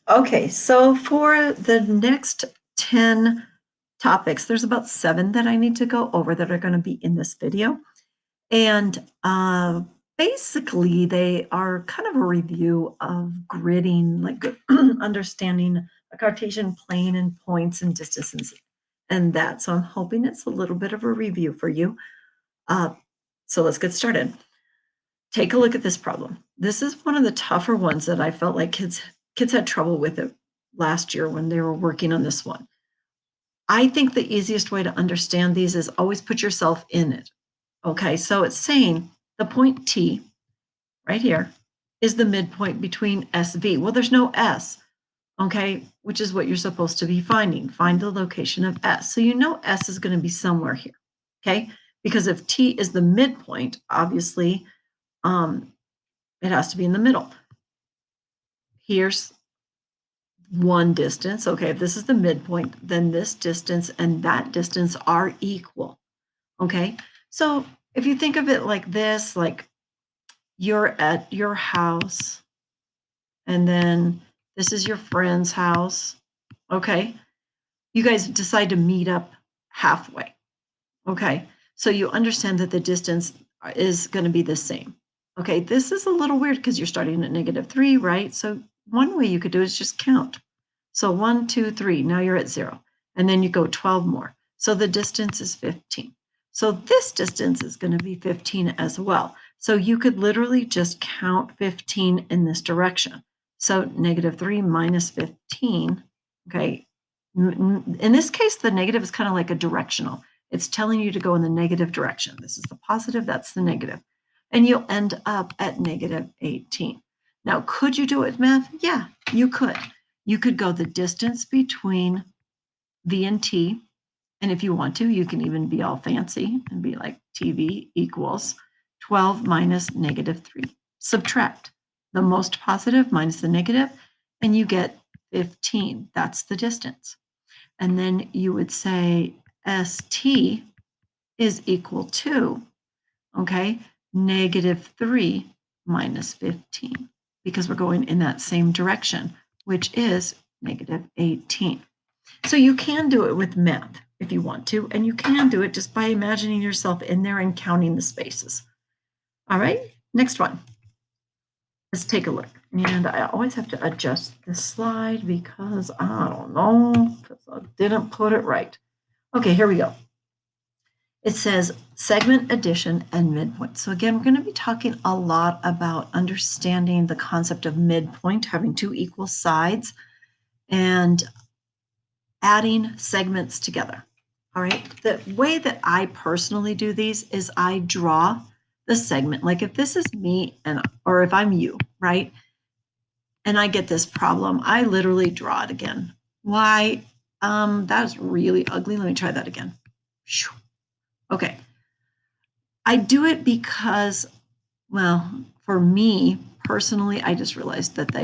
Okay, so for the next 10 topics, there's about 7 that I need to go over that are gonna be in this video. And, basically, they are kind of a review of gridding, like, understanding a Cartesian plane and points and distances and that. So I'm hoping it's a little bit of a review for you. Uh, so let's get started. Take a look at this problem. This is one of the tougher ones that I felt like kids had trouble with it last year when they were working on this one. I think the easiest way to understand these is always put yourself in it. Okay, so it's saying the point T right here is the midpoint between SV. Well, there's no S, okay, which is what you're supposed to be finding. Find the location of S. So you know S is going to be somewhere here, okay? Because if T is the midpoint, obviously, um, it has to be in the middle. Here's one distance. Okay, if this is the midpoint, then this distance and that distance are equal. Okay, so if you think of it like this, like you're at your house and then this is your friend's house. Okay, you guys decide to meet up halfway. Okay, so you understand that the distance is going to be the same. Okay, this is a little weird because you're starting at -3, right? So one way you could do is just count. So 1, 2, 3, now you're at 0. And then you go 12 more. So the distance is 15. So this distance is going to be 15 as well. So you could literally just count 15 in this direction. So -3 minus 15, okay. In this case, the negative is kind of like a directional. It's telling you to go in the negative direction. This is the positive, that's the negative. And you'll end up at -18. Now, could you do it with math? Yeah, you could. You could go the distance between V and T. And if you want to, you can even be all fancy and be like TV equals 12 minus -3. Subtract the most positive minus the negative, and you get 15. That's the distance. And then you would say ST is equal to, okay, -3 minus 15, because we're going in that same direction, which is -18. So you can do it with math if you want to, and you can do it just by imagining yourself in there and counting the spaces. All right, next one. Let's take a look. And I always have to adjust this slide because I don't know, because I didn't put it right. Okay, here we go. It says segment addition and midpoint. So again, we're going to be talking a lot about understanding the concept of midpoint, having two equal sides, and adding segments together. All right. The way that I personally do these is I draw the segment. Like if this is me or if I'm you, right? And I get this problem, I literally draw it again. Why? That's really ugly. Let me try that again. Okay. I do it because, well, for me personally, I just realized that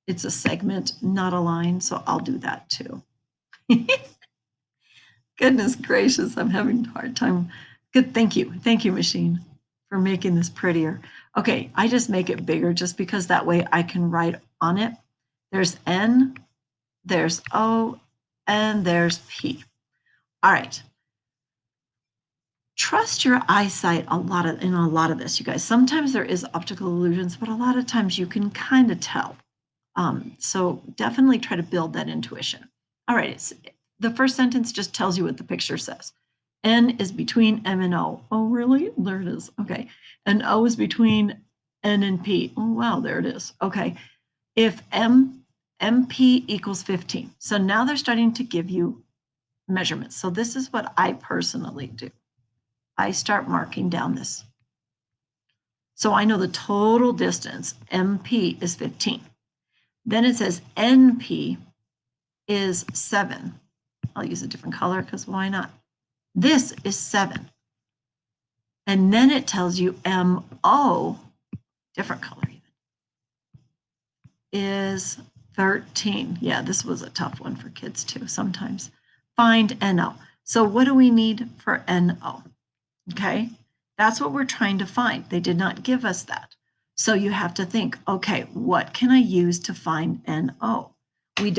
it's a segment, not a line. So I'll do that too. Goodness gracious, I'm having a hard time. Good, thank you. Thank you, machine, for making this prettier. Okay, I just make it bigger just because that way I can write on it. There's N, there's O, and there's P. All right. Trust your eyesight in a lot of this, you guys. Sometimes there is optical illusions, but a lot of times you can kind of tell. So definitely try to build that intuition. All right, the first sentence just tells you what the picture says. N is between M and O. Oh, really? There it is. Okay. And O is between N and P. Oh, wow, there it is. Okay. If MP equals 15. So now they're starting to give you measurements. So this is what I personally do. I start marking down this. So I know the total distance, MP, is 15. Then it says NP is 7. I'll use a different color because why not? This is 7. And then it tells you MO, different color even, is 13. Yeah, this was a tough one for kids too sometimes. Find NO. So what do we need for NO? Okay, that's what we're trying to find. They did not give us that. So you have to think, okay, what can I use to find NO? We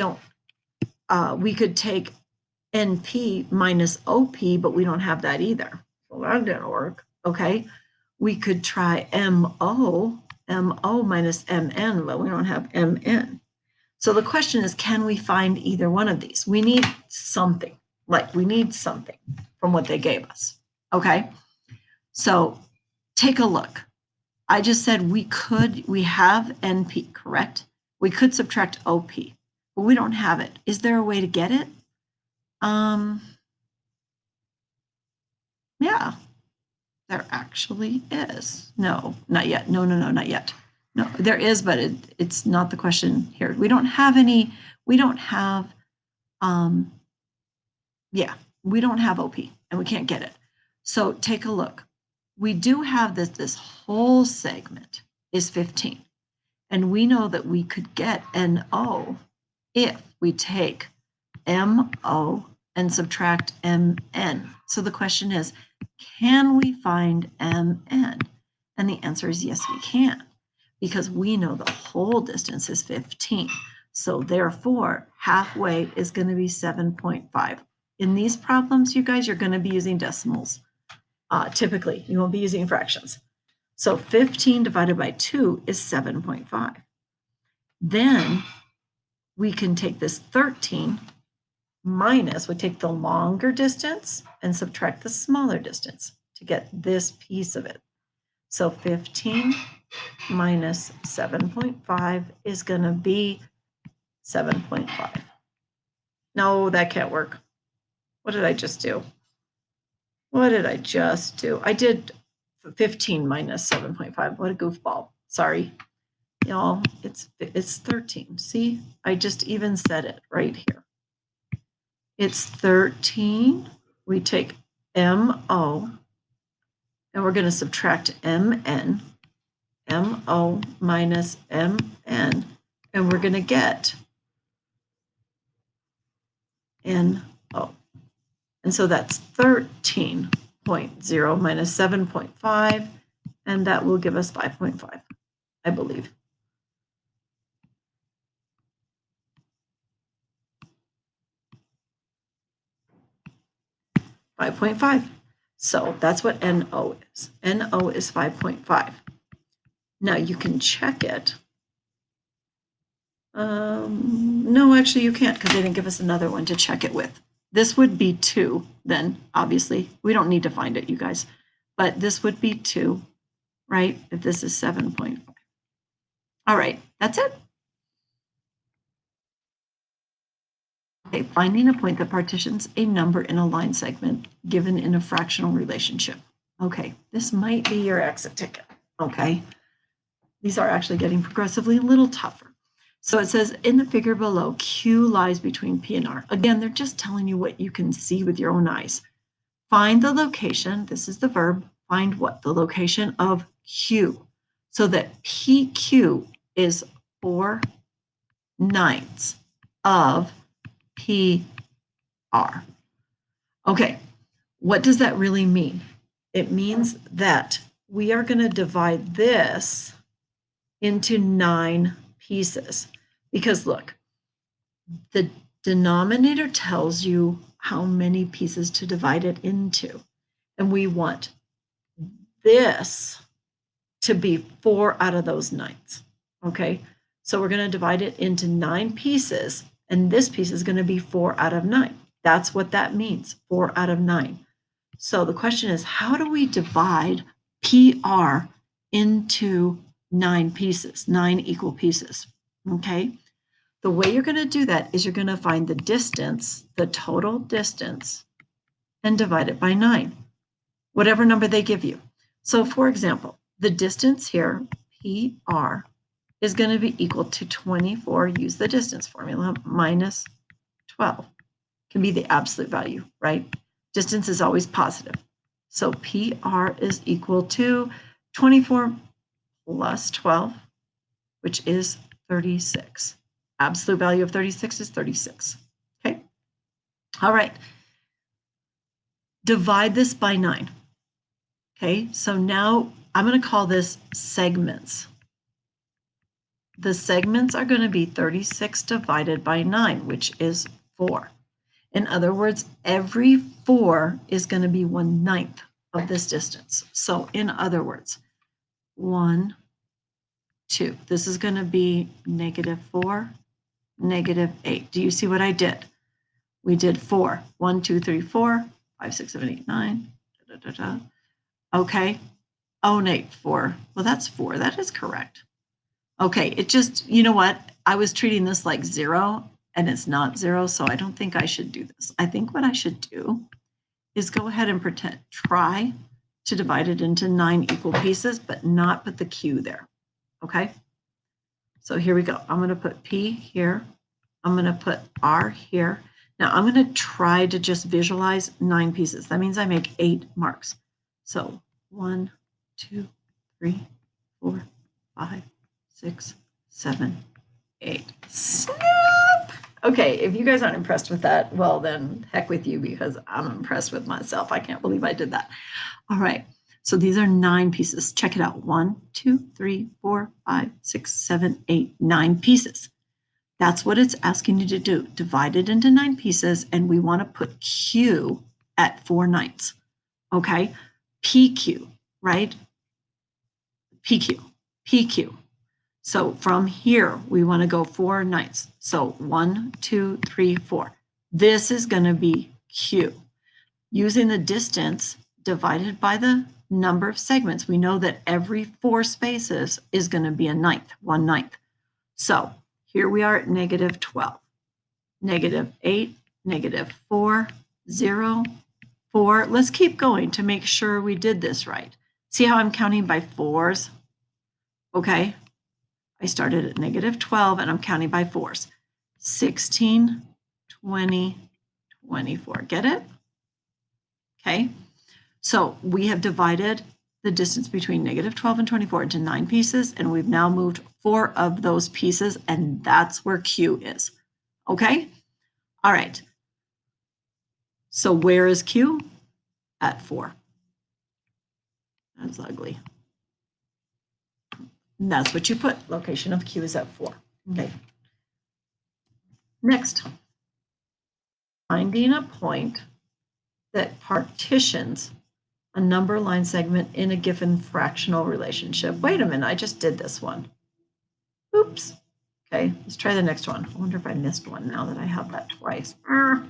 could take NP minus OP, but we don't have that either. So that didn't work, okay? We could try MO minus MN, but we don't have MN. So the question is, can we find either one of these? We need something, from what they gave us, okay? So take a look. I just said we have NP, correct? We could subtract OP, but we don't have it. Is there a way to get it? Yeah, there actually is. No, not yet. No, not yet. No, there is, but it's not the question here. We don't have any, we don't have, we don't have OP and we can't get it. So take a look. We do have this whole segment is 15. And we know that we could get NO if we take MO and subtract MN. So the question is, can we find MN? And the answer is yes, we can, because we know the whole distance is 15. So therefore, halfway is going to be 7.5. In these problems, you guys, you're going to be using decimals. Typically, you won't be using fractions. So 15 divided by 2 is 7.5. Then we can take this 13 minus, we take the longer distance and subtract the smaller distance to get this piece of it. So 15 minus 7.5 is going to be 7.5. No, that can't work. What did I just do? What did I just do? I did 15 minus 7.5. What a goofball. Sorry. Y'all, it's 13. See, I just even said it right here. It's 13. We take MO and we're going to subtract MN. MO minus MN, and we're going to get NO. And so that's 13.0 minus 7.5, and that will give us 5.5, I believe. .5. So that's what NO is. NO is 5.5. Now you can check it. No, actually you can't, because they didn't give us another one to check it with. This would be 2 then, obviously. We don't need to find it, you guys. But this would be 2, right? If this is 7.5. All right, that's it. Okay, finding a point that partitions a number in a line segment given in a fractional relationship. Okay, this might be your exit ticket, okay? These are actually getting progressively a little tougher. So it says in the figure below, Q lies between P and R. Again, they're just telling you what you can see with your own eyes. Find the location, this is the verb, find what? The location of Q. So that PQ is 4/9 of PR. Okay, what does that really mean? It means that we are going to divide this into 9 pieces. Because look, the denominator tells you how many pieces to divide it into. And we want this to be 4 out of those 9s. Okay, so we're going to divide it into 9 pieces, and this piece is going to be 4 out of 9. That's what that means, 4 out of 9. So the question is, how do we divide PR into 9 pieces, 9 equal pieces? Okay, the way you're going to do that is you're going to find the distance, the total distance, and divide it by 9, whatever number they give you. So for example, the distance here, PR, is going to be equal to 24, use the distance formula, minus 12. Can be the absolute value, right? Distance is always positive. So PR is equal to 24 plus 12, which is 36. Absolute value of 36 is 36. Okay. All right. Divide this by 9. Okay. So now I'm going to call this segments. the segments are going to be 36 divided by 9, which is 4. In other words, every 4 is going to be 1/9 of this distance. So in other words, 1, 2. This is going to be -4, -8. Do you see what I did? We did 4. 1, 2, 3, 4, 5, 6, 7, 8, 9. Da, da, da, da. Okay. Oh, Nate, 4. Well, that's 4. That is correct. Okay, it just, you know what? I was treating this like 0, and it's not 0, so I don't think I should do this. I think what I should do is go ahead and try to divide it into 9 equal pieces, but not put the Q there, okay? So here we go. I'm going to put P here. I'm going to put R here. Now I'm going to try to just visualize 9 pieces. That means I make 8 marks. So 1, 2, 3, 4, 5, 6, 7, 8. Snap! Okay, if you guys aren't impressed with that, well then heck with you, because I'm impressed with myself. I can't believe I did that. All right, so these are 9 pieces. Check it out. 1, 2, 3, 4, 5, 6, 7, 8, 9 pieces. That's what it's asking you to do. Divide it into 9 pieces, and we want to put Q at 4/9. Okay, PQ, right? PQ, PQ. So from here, we want to go 4/9. So 1, 2, 3, 4. This is going to be Q. Using the distance divided by the number of segments, we know that every 4 spaces is going to be a 1/9, 1/9. So here we are at -12, -8, -4, 0, 4. Let's keep going to make sure we did this right. See how I'm counting by 4s? Okay. I started at -12 and I'm counting by 4s. 16, 20, 24. Get it? Okay. So we have divided the distance between -12 and 24 into 9 pieces, and we've now moved 4 of those pieces, and that's where Q is. Okay? All right. So where is Q? At 4. That's ugly. And that's what you put. Location of Q is at 4. Okay. Next, finding a point that partitions a number line segment in a given fractional relationship. Wait a minute, I just did this one. Oops. Okay, let's try the next one. I wonder if I missed one now that I have that twice. I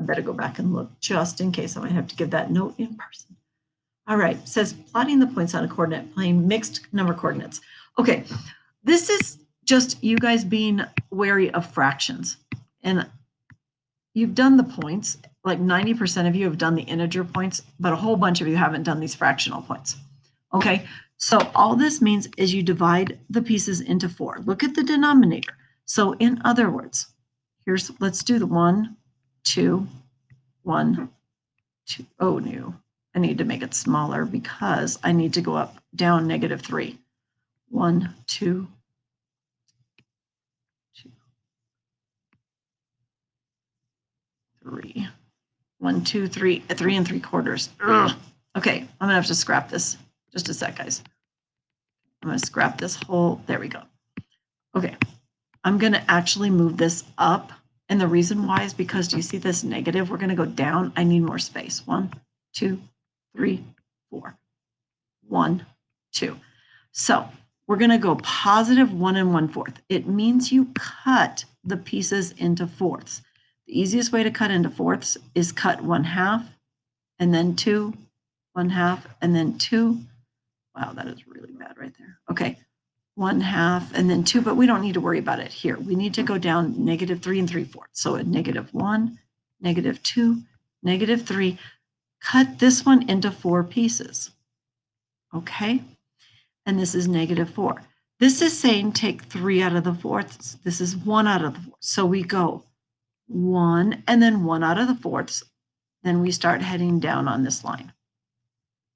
better go back and look just in case I might have to give that note in person. All right, it says plotting the points on a coordinate plane, mixed number coordinates. Okay, this is just you guys being wary of fractions. And you've done the points, like 90% of you have done the integer points, but a whole bunch of you haven't done these fractional points. Okay, so all this means is you divide the pieces into 4. Look at the denominator. So in other words, let's do the 1, 2, 1, 2. Oh no, I need to make it smaller because I need to go up, down -3. 1, 2, 2, 3. 1, 2, 3, 3 3/4. Ugh. Okay, I'm gonna have to scrap this. Just a sec, guys. I'm gonna scrap this whole, there we go. Okay, I'm gonna actually move this up. And the reason why is because, do you see this negative? We're gonna go down. I need more space. 1, 2, 3, 4. 1, 2. So we're gonna go +1 1/4. It means you cut the pieces into fourths. The easiest way to cut into fourths is cut 1/2 and then 2, 1/2 and then 2. Wow, that is really bad right there. Okay, 1/2 and then 2, but we don't need to worry about it here. We need to go down -3 3/4. So at -1, -2, -3. Cut this one into 4 pieces. Okay, and this is -4. This is saying take 3 out of the fourths. This is 1 out of the fourths. So we go 1 and then 1 out of the fourths. Then we start heading down on this line.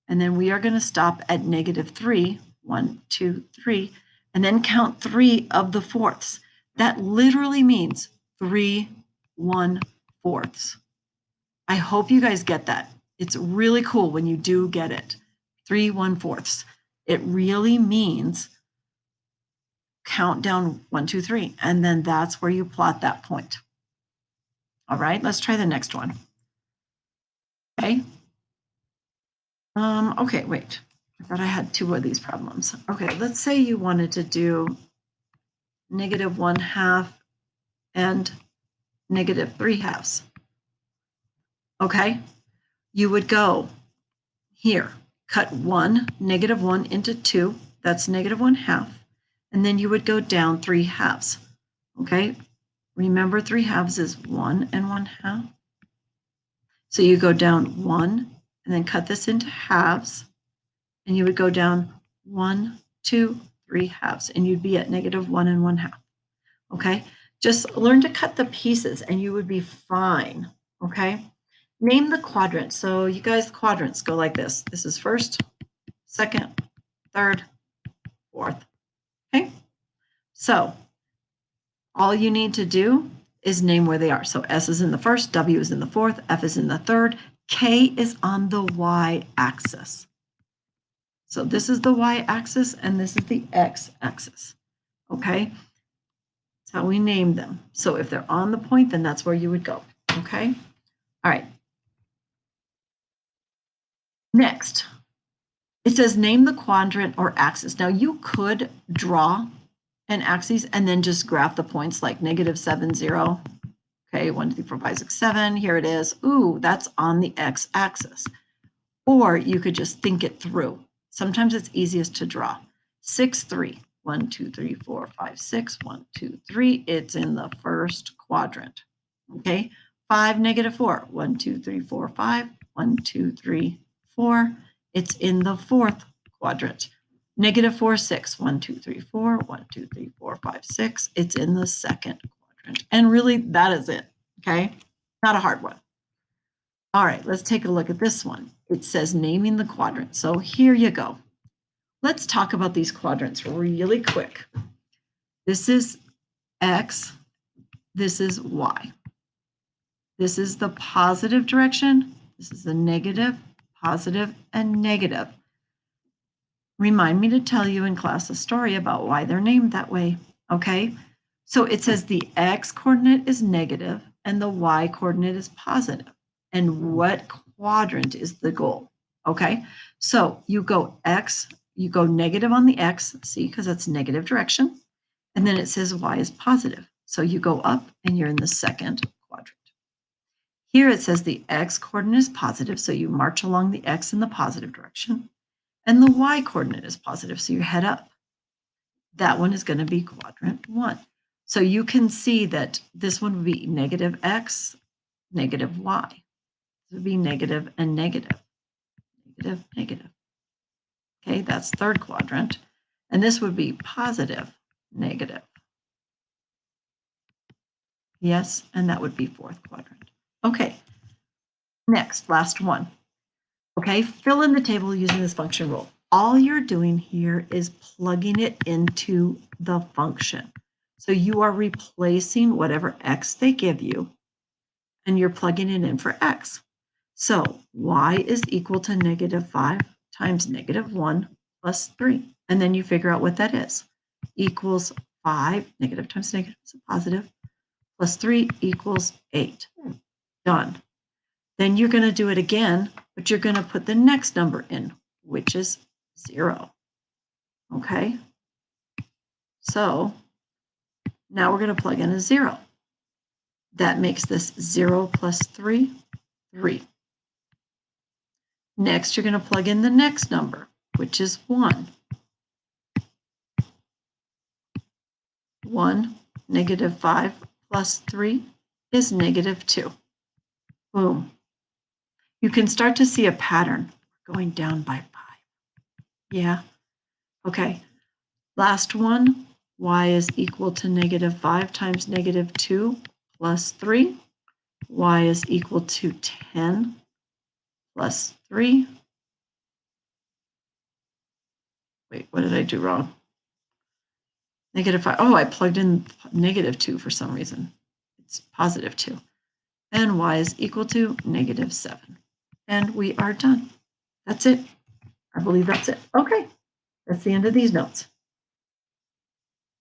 And then we are going to stop at -3, 1, 2, 3, and then count 3 of the fourths. That literally means 3 1/4. I hope you guys get that. It's really cool when you do get it. 3 1/4. It really means count down 1, 2, 3, and then that's where you plot that point. All right, let's try the next one. Okay. Okay, wait. I thought I had 2 of these problems. Okay, let's say you wanted to do -1/2 and -3/2. Okay, you would go here, cut 1, -1 into 2, that's -1/2, and then you would go down 3/2. Okay, remember 3/2 is 1 and 1/2. So you go down 1 and then cut this into halves, and you would go down 1, 2, 3/2, and you'd be at -1 and 1/2. Okay, just learn to cut the pieces and you would be fine. Okay, name the quadrants. So you guys, quadrants go like this. This is first, second, third, fourth. Okay, so all you need to do is name where they are. So S is in the first, W is in the fourth, F is in the third, K is on the y-axis. So this is the y-axis and this is the x-axis. Okay, that's how we name them. So if they're on the point, then that's where you would go. Okay, all right. Next, it says name the quadrant or axis. Now you could draw an axis and then just graph the points like -7, 0. Okay, 1, 2, 3, 4, 5, 6, 7. Here it is. Ooh, that's on the x-axis. Or you could just think it through. Sometimes it's easiest to draw. 6, 3. 1, 2, 3, 4, 5, 6. 1, 2, 3. It's in the first quadrant. Okay, 5, -4. 1, 2, 3, 4, 5. 1, 2, 3, 4. It's in the fourth quadrant. -4, 6. 1, 2, 3, 4. 1, 2, 3, 4, 5, 6. It's in the second quadrant. And really, that is it. Okay, not a hard one. All right, let's take a look at this one. It says naming the quadrant. So here you go. Let's talk about these quadrants really quick. This is X. This is Y. This is the positive direction. This is the negative, positive, and negative. Remind me to tell you in class a story about why they're named that way, okay? So it says the X coordinate is negative and the Y coordinate is positive. And what quadrant is the goal, okay? So you go X, you go negative on the X, see, because that's negative direction. And then it says Y is positive. So you go up and you're in the second quadrant. Here it says the X coordinate is positive, so you march along the X in the positive direction. And the Y coordinate is positive, so you head up. That one is going to be quadrant 1. So you can see that this one would be negative X, negative Y. This would be negative and negative, negative, negative. Okay, that's third quadrant. And this would be positive, negative. Yes, and that would be fourth quadrant. Okay, next, last one. Okay, fill in the table using this function rule. All you're doing here is plugging it into the function. So you are replacing whatever x they give you, and you're plugging it in for x. So y is equal to -5 times -1 plus 3. And then you figure out what that is. Equals 5, negative times negative is a positive, plus 3 equals 8. Done. Then you're going to do it again, but you're going to put the next number in, which is 0. Okay? So now we're going to plug in a 0. That makes this 0 plus 3, 3. Next, you're going to plug in the next number, which is 1. 1, -5 plus 3 is -2. Boom. You can start to see a pattern going down by 5. Yeah? Okay. Last one, y is equal to -5 times -2 plus 3. Y is equal to 10 plus 3. Wait, what did I do wrong? -5. Oh, I plugged in -2 for some reason. It's +2. And y is equal to -7. And we are done. That's it. I believe that's it. Okay, that's the end of these notes.